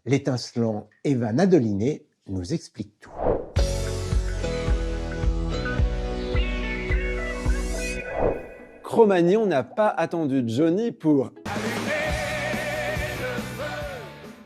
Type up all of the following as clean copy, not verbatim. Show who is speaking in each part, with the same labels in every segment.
Speaker 1: L'étincelant Evan Adoliné nous explique tout.
Speaker 2: Cro-Magnon n'a pas attendu Johnny pour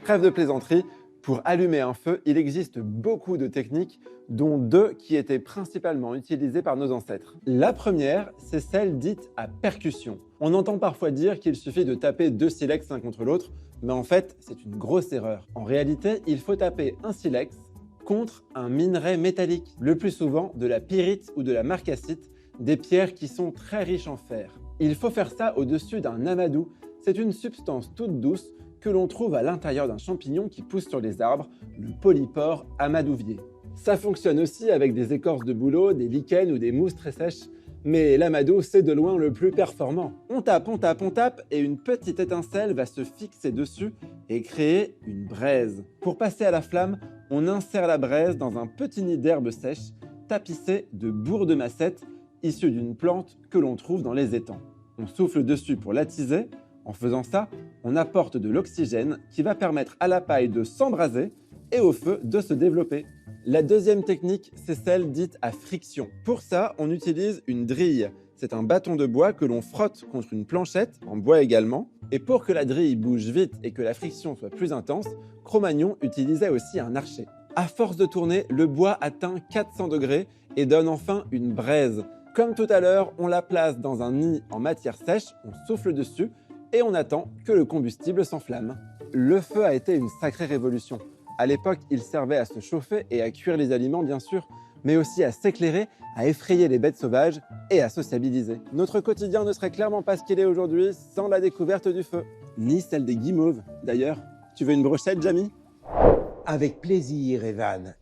Speaker 2: trêve de plaisanterie. Pour allumer un feu, il existe beaucoup de techniques, dont deux qui étaient principalement utilisées par nos ancêtres. La première, c'est celle dite à percussion. On entend parfois dire qu'il suffit de taper deux silex l'un contre l'autre, mais en fait, c'est une grosse erreur. En réalité, il faut taper un silex contre un minerai métallique, le plus souvent de la pyrite ou de la marcassite, des pierres qui sont très riches en fer. Il faut faire ça au-dessus d'un amadou. C'est une substance toute douce que l'on trouve à l'intérieur d'un champignon qui pousse sur les arbres, le polypore amadouvier. Ça fonctionne aussi avec des écorces de bouleau, des lichens ou des mousses très sèches, mais l'amadou c'est de loin le plus performant. On tape, on tape, on tape, et une petite étincelle va se fixer dessus et créer une braise. Pour passer à la flamme, on insère la braise dans un petit nid d'herbes sèches, tapissé de bourre de massette, issue d'une plante que l'on trouve dans les étangs. On souffle dessus pour l'attiser. En faisant ça, on apporte de l'oxygène qui va permettre à la paille de s'embraser et au feu de se développer. La deuxième technique, c'est celle dite à friction. Pour ça, on utilise une drille. C'est un bâton de bois que l'on frotte contre une planchette, en bois également. Et pour que la drille bouge vite et que la friction soit plus intense, Cro-Magnon utilisait aussi un archet. À force de tourner, le bois atteint 400 degrés et donne enfin une braise. Comme tout à l'heure, on la place dans un nid en matière sèche, on souffle dessus et on attend que le combustible s'enflamme. Le feu a été une sacrée révolution. À l'époque, il servait à se chauffer et à cuire les aliments bien sûr, mais aussi à s'éclairer, à effrayer les bêtes sauvages et à sociabiliser. Notre quotidien ne serait clairement pas ce qu'il est aujourd'hui sans la découverte du feu. Ni celle des guimauves, d'ailleurs. Tu veux une brochette, Jamy ?
Speaker 1: Avec plaisir, Evan.